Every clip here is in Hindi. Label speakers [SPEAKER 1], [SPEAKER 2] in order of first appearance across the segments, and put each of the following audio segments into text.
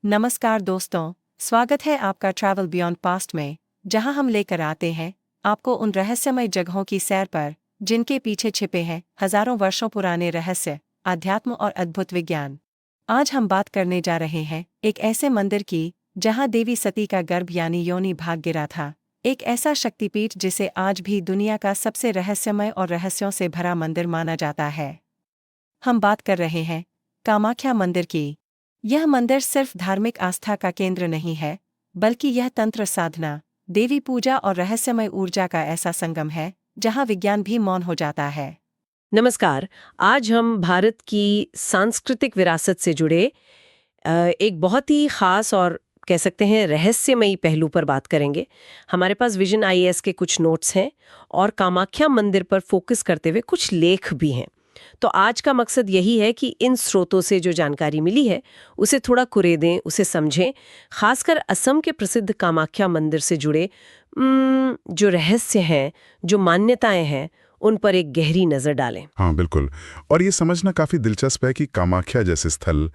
[SPEAKER 1] नमस्कार दोस्तों, स्वागत है आपका ट्रैवल बियॉन्ड पास्ट में, जहां हम लेकर आते हैं आपको उन रहस्यमय जगहों की सैर पर जिनके पीछे छिपे हैं हजारों वर्षों पुराने रहस्य, अध्यात्म और अद्भुत विज्ञान। आज हम बात करने जा रहे हैं एक ऐसे मंदिर की जहां देवी सती का गर्भ यानी योनि भाग गिरा था। एक ऐसा शक्तिपीठ जिसे आज भी दुनिया का सबसे रहस्यमय और रहस्यों से भरा मंदिर माना जाता है। हम बात कर रहे हैं कामाख्या मंदिर की। यह मंदिर सिर्फ धार्मिक आस्था का केंद्र नहीं है, बल्कि यह तंत्र साधना, देवी पूजा और रहस्यमय ऊर्जा का ऐसा संगम है जहां विज्ञान भी मौन हो जाता है।
[SPEAKER 2] नमस्कार। आज हम भारत की सांस्कृतिक विरासत से जुड़े एक बहुत ही खास और कह सकते हैं रहस्यमयी पहलू पर बात करेंगे। हमारे पास विजन आईएएस के कुछ नोट्स हैं और कामाख्या मंदिर पर फोकस करते हुए कुछ लेख भी हैं। तो आज का मकसद यही है कि इन स्रोतों से जो जानकारी मिली है उसे थोड़ा कुरेदें, उसे समझें। खासकर असम के प्रसिद्ध कामाख्या मंदिर से जुड़े जो रहस्य हैं, जो मान्यताएं हैं, उन पर एक गहरी नजर डालें।
[SPEAKER 3] हाँ, बिल्कुल। और ये समझना काफी दिलचस्प है कि कामाख्या जैसे स्थल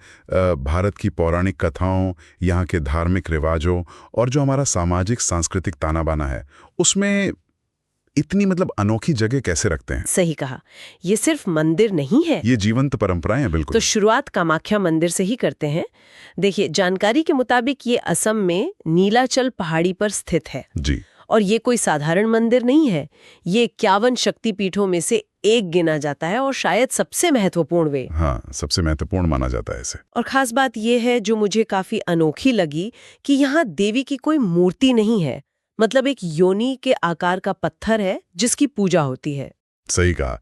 [SPEAKER 3] भारत की पौराणिक कथाओं, यहाँ के धार्मिक रिवाजों और जो हमारा सामाजिक सांस्कृतिक ताना बाना है, उसमें इतनी अनोखी जगह कैसे रखते हैं।
[SPEAKER 2] सही कहा, ये सिर्फ मंदिर नहीं है,
[SPEAKER 3] ये जीवंत परंपराएं हैं। बिल्कुल।
[SPEAKER 2] तो शुरुआत कामाख्या मंदिर से ही करते हैं। देखिए, जानकारी के मुताबिक ये असम में नीलाचल पहाड़ी पर स्थित है
[SPEAKER 3] जी।
[SPEAKER 2] और ये कोई साधारण मंदिर नहीं है। ये 51 शक्तिपीठों में से एक गिना जाता है और शायद सबसे महत्वपूर्ण वे।
[SPEAKER 3] हाँ, सबसे महत्वपूर्ण माना जाता है इसे।
[SPEAKER 2] और खास बात यह है जो मुझे काफी अनोखी लगी कि यहाँ देवी की कोई मूर्ति नहीं है, मतलब एक योनि के आकार का पत्थर है जिसकी पूजा होती है।
[SPEAKER 3] सही कहा।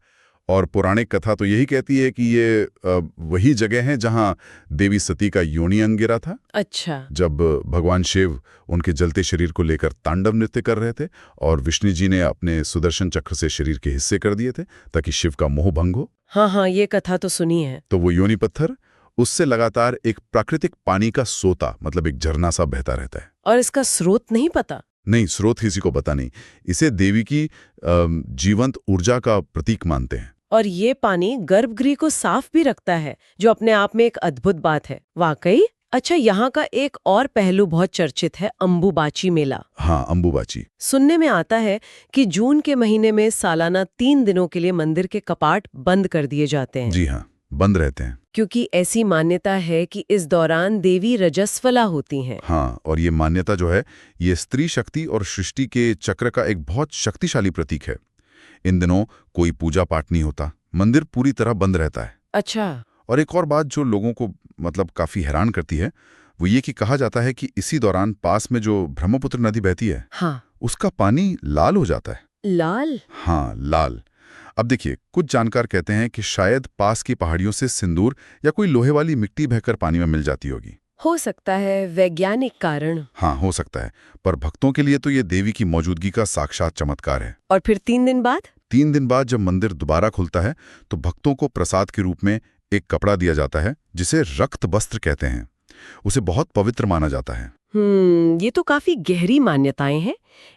[SPEAKER 3] और पौराणिक कथा तो यही कहती है कि ये वही जगह है जहां देवी सती का योनि अंग गिरा था।
[SPEAKER 2] अच्छा।
[SPEAKER 3] जब भगवान शिव उनके जलते शरीर को लेकर तांडव नृत्य कर रहे थे और विष्णु जी ने अपने सुदर्शन चक्र से शरीर के हिस्से कर दिए थे ताकि शिव का मोह भंग हो।
[SPEAKER 2] हाँ, ये कथा तो सुनी है।
[SPEAKER 3] तो वो योनि पत्थर, उससे लगातार एक प्राकृतिक पानी का सोता, मतलब एक झरना सा बहता रहता है।
[SPEAKER 2] और इसका स्रोत नहीं पता?
[SPEAKER 3] नहीं, स्रोत किसी को पता नहीं। इसे देवी की जीवंत ऊर्जा का प्रतीक मानते हैं।
[SPEAKER 2] और ये पानी गर्भगृह को साफ भी रखता है, जो अपने आप में एक अद्भुत बात है। वाकई। अच्छा, यहाँ का एक और पहलू बहुत चर्चित है, अंबुबाची मेला।
[SPEAKER 3] हाँ, अंबुबाची।
[SPEAKER 2] सुनने में आता है कि जून के महीने में सालाना 3 दिनों के लिए मंदिर के कपाट बंद कर दिए जाते हैं।
[SPEAKER 3] जी हाँ, बंद रहते हैं।
[SPEAKER 2] क्योंकि ऐसी मान्यता है कि इस दौरान देवी रजस्वला होती हैं।
[SPEAKER 3] हाँ, और ये मान्यता जो है, ये स्त्री शक्ति और सृष्टि के चक्र का एक बहुत शक्तिशाली प्रतीक है। इन दिनों कोई पूजा पाठ नहीं होता, मंदिर पूरी तरह बंद रहता है।
[SPEAKER 2] अच्छा।
[SPEAKER 3] और एक और बात जो लोगों को काफी हैरान करती है, वो ये कि कहा जाता है कि इसी दौरान पास में जो ब्रह्मपुत्र नदी बहती है,
[SPEAKER 2] हाँ,
[SPEAKER 3] उसका पानी लाल हो जाता है।
[SPEAKER 2] लाल?
[SPEAKER 3] हाँ, लाल। अब देखिए, कुछ जानकार कहते हैं कि शायद पास की पहाड़ियों से सिंदूर या कोई लोहे वाली मिट्टी बहकर पानी में मिल जाती होगी।
[SPEAKER 2] हो सकता है वैज्ञानिक कारण।
[SPEAKER 3] हाँ, हो सकता है, पर भक्तों के लिए तो ये देवी की मौजूदगी का साक्षात चमत्कार है।
[SPEAKER 2] और फिर 3 दिन बाद?
[SPEAKER 3] 3 दिन बाद जब मंदिर दोबारा खुलता है तो भक्तों को प्रसाद के रूप में एक कपड़ा दिया जाता है जिसे रक्त वस्त्र कहते हैं। उसे बहुत पवित्र माना जाता है।
[SPEAKER 2] ये तो काफी गहरी मान्यताएं हैं।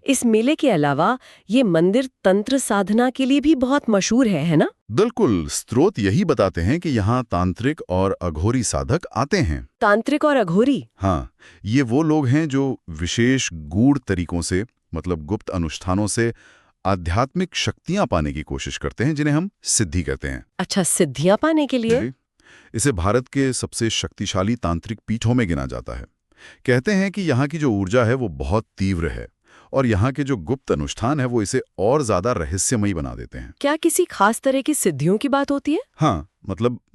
[SPEAKER 2] इस मेले के अलावा ये मंदिर तंत्र साधना के लिए भी बहुत मशहूर है ना?
[SPEAKER 3] बिल्कुल, स्रोत यही बताते हैं कि यहाँ तांत्रिक और अघोरी साधक आते हैं।
[SPEAKER 2] तांत्रिक और अघोरी?
[SPEAKER 3] हाँ, ये वो लोग हैं जो विशेष गूढ़ तरीकों से, गुप्त अनुष्ठानों से आध्यात्मिक शक्तियां पाने की कोशिश करते हैं, जिन्हें हम सिद्धि कहते हैं।
[SPEAKER 2] अच्छा, सिद्धियां पाने के लिए?
[SPEAKER 3] जी। इसे भारत के सबसे शक्तिशाली तांत्रिक पीठों में गिना जाता है। कहते हैं कि यहाँ की जो ऊर्जा है वो बहुत तीव्र है और यहाँ के जो गुप्त अनुष्ठान है वो इसे और ज्यादा रहस्यमयी बना देते हैं।
[SPEAKER 2] क्या किसी खास तरह की सिद्धियों की बात होती है?
[SPEAKER 3] हाँ,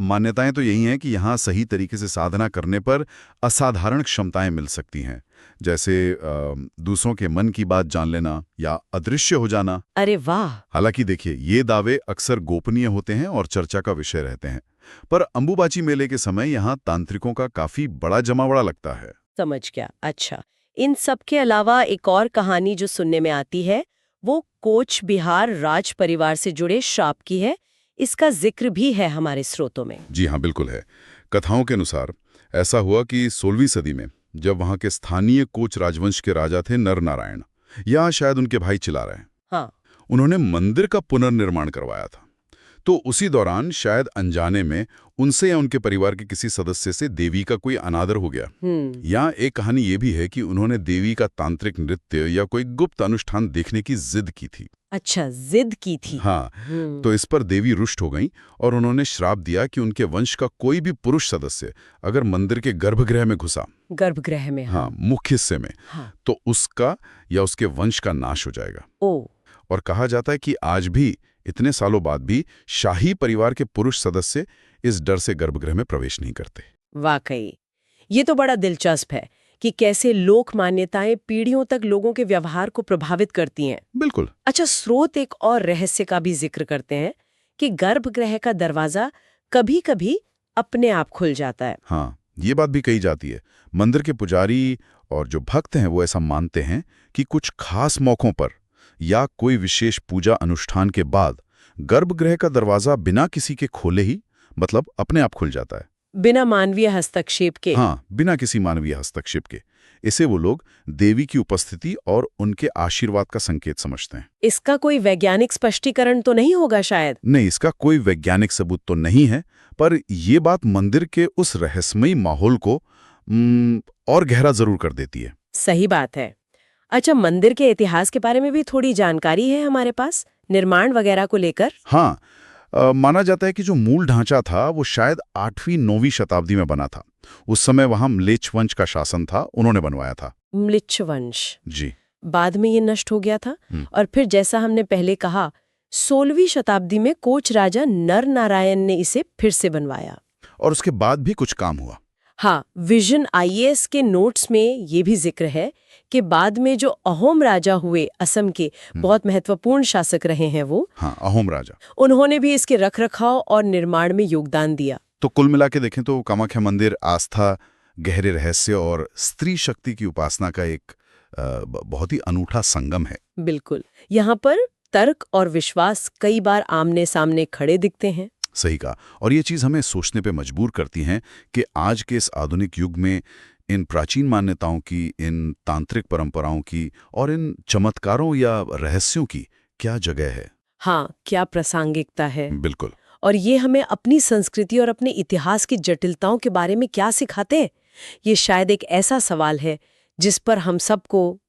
[SPEAKER 3] मान्यताएं तो यही हैं कि यहाँ सही तरीके से साधना करने पर असाधारण क्षमताएं मिल सकती हैं, जैसे दूसरों के मन की बात जान लेना या अदृश्य हो जाना।
[SPEAKER 2] अरे वाह!
[SPEAKER 3] हालांकि देखिए, ये दावे अक्सर गोपनीय होते हैं और चर्चा का विषय रहते हैं, पर अंबुबाची मेले के समय यहाँ तांत्रिकों का काफी बड़ा जमावड़ा लगता है।
[SPEAKER 2] समझ गया। अच्छा, इन सब के अलावा एक और कहानी जो सुनने में आती है वो कोच बिहार राज परिवार से जुड़े श्राप की है। इसका जिक्र भी है हमारे स्रोतों में।
[SPEAKER 3] जी हाँ, बिल्कुल है। कथाओं के अनुसार ऐसा हुआ कि 16वीं सदी में जब वहां के स्थानीय कोच राजवंश के राजा थे नर नारायण, या शायद उनके भाई चिलाराय,
[SPEAKER 2] हाँ,
[SPEAKER 3] उन्होंने मंदिर का पुनर्निर्माण करवाया था। तो उसी दौरान शायद अनजाने में उनसे या उनके परिवार के किसी सदस्य से देवी का कोई अनादर हो गया। या एक कहानी ये भी है कि उन्होंने देवी का तांत्रिक नृत्य या कोई गुप्त अनुष्ठान देखने की जिद की थी।
[SPEAKER 2] अच्छा, जिद की थी।
[SPEAKER 3] हाँ, तो इस पर देवी रुष्ट हो गईं और उन्होंने श्राप दिया कि उनके वंश का कोई भी पुरुष सदस्य अगर मंदिर के गर्भगृह में घुसा,
[SPEAKER 2] गर्भगृह में,
[SPEAKER 3] हाँ, मुख्य हिस्से में, तो उसका या उसके वंश का नाश हो जाएगा। और कहा जाता है कि आज भी इतने सालों बाद भी शाही परिवार के पुरुष सदस्य इस डर से गर्भगृह में प्रवेश नहीं करते।
[SPEAKER 2] वाकई ये तो बड़ा दिलचस्प है कि कैसे लोक मान्यताएं पीढ़ियों तक लोगों के व्यवहार को प्रभावित करती हैं।
[SPEAKER 3] बिल्कुल।
[SPEAKER 2] अच्छा, स्रोत एक और रहस्य का भी जिक्र करते हैं कि गर्भगृह का दरवाजा कभी-कभी अपने आप खुल जाता है।
[SPEAKER 3] हाँ, ये बात भी कही जाती है। मंदिर के पुजारी और जो भक्त हैं वो ऐसा मानते हैं कि कुछ खास मौकों पर या कोई विशेष पूजा अनुष्ठान के बाद गर्भगृह का दरवाजा बिना किसी के खोले ही, मतलब अपने आप खुल जाता है,
[SPEAKER 2] बिना मानवीय हस्तक्षेप के।
[SPEAKER 3] हाँ, बिना किसी मानवीय हस्तक्षेप के। इसे वो लोग देवी की उपस्थिति और उनके आशीर्वाद का संकेत समझते हैं।
[SPEAKER 2] इसका कोई वैज्ञानिक स्पष्टीकरण तो नहीं होगा शायद?
[SPEAKER 3] नहीं, इसका कोई वैज्ञानिक सबूत तो नहीं है, पर ये बात मंदिर के उस रहस्यमयी माहौल को और गहरा जरूर कर देती है।
[SPEAKER 2] सही बात है। अच्छा, मंदिर के इतिहास के बारे में भी थोड़ी जानकारी है हमारे पास, निर्माण वगैरह को लेकर?
[SPEAKER 3] हाँ, माना जाता है कि जो मूल ढांचा था वो शायद 8वीं-9वीं शताब्दी में बना था। उस समय वहां म्लेच्छ वंश का शासन था, उन्होंने बनवाया था।
[SPEAKER 2] म्लेच्छ वंश?
[SPEAKER 3] जी।
[SPEAKER 2] बाद में ये नष्ट हो गया था और फिर जैसा हमने पहले कहा 16वीं शताब्दी में कोच राजा नर नारायण ने इसे फिर से बनवाया।
[SPEAKER 3] और उसके बाद भी कुछ काम हुआ।
[SPEAKER 2] हाँ, विजन आईएएस के नोट्स में ये भी जिक्र है कि बाद में जो अहोम राजा हुए, असम के बहुत महत्वपूर्ण शासक रहे हैं वो,
[SPEAKER 3] हाँ, अहोम राजा,
[SPEAKER 2] उन्होंने भी इसके रखरखाव और निर्माण में योगदान दिया।
[SPEAKER 3] तो कुल मिला के देखें तो कामाख्या मंदिर आस्था, गहरे रहस्य और स्त्री शक्ति की उपासना का एक बहुत ही अनूठा संगम है।
[SPEAKER 2] बिल्कुल, यहाँ पर तर्क और विश्वास कई बार आमने सामने खड़े दिखते हैं।
[SPEAKER 3] सही कहा। और ये चीज हमें सोचने पे मजबूर करती हैं कि आज के इस आधुनिक युग में इन प्राचीन मान्यताओं की, इन तांत्रिक परंपराओं की और इन चमत्कारों या रहस्यों की क्या जगह है।
[SPEAKER 2] हाँ, क्या प्रासंगिकता है।
[SPEAKER 3] बिल्कुल।
[SPEAKER 2] और ये हमें अपनी संस्कृति और अपने इतिहास की जटिलताओं के बारे में क्या सिखाते हैं? ये शायद एक ऐसा सवाल है जिस पर हम सबको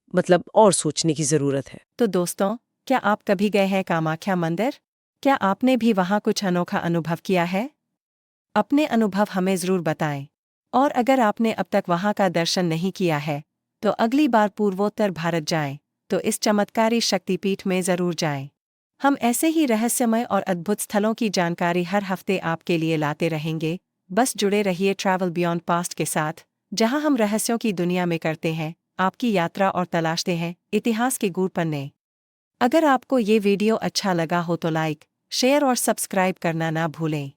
[SPEAKER 2] और सोचने की जरूरत है।
[SPEAKER 1] तो दोस्तों, क्या आप कभी गए हैं कामाख्या मंदिर? क्या आपने भी वहाँ कुछ अनोखा अनुभव किया है? अपने अनुभव हमें जरूर बताएं। और अगर आपने अब तक वहाँ का दर्शन नहीं किया है, तो अगली बार पूर्वोत्तर भारत जाएं, तो इस चमत्कारी शक्तिपीठ में जरूर जाएं। हम ऐसे ही रहस्यमय और अद्भुत स्थलों की जानकारी हर हफ्ते आपके लिए लाते रहेंगे। बस जुड़े रहिए ट्रैवल बियॉन्ड पास्ट के साथ, जहां हम रहस्यों की दुनिया में करते हैं आपकी यात्रा और तलाशते हैं इतिहास के गूढ़ पन्ने। अगर आपको ये वीडियो अच्छा लगा हो तो लाइक, शेयर और सब्सक्राइब करना ना भूलें।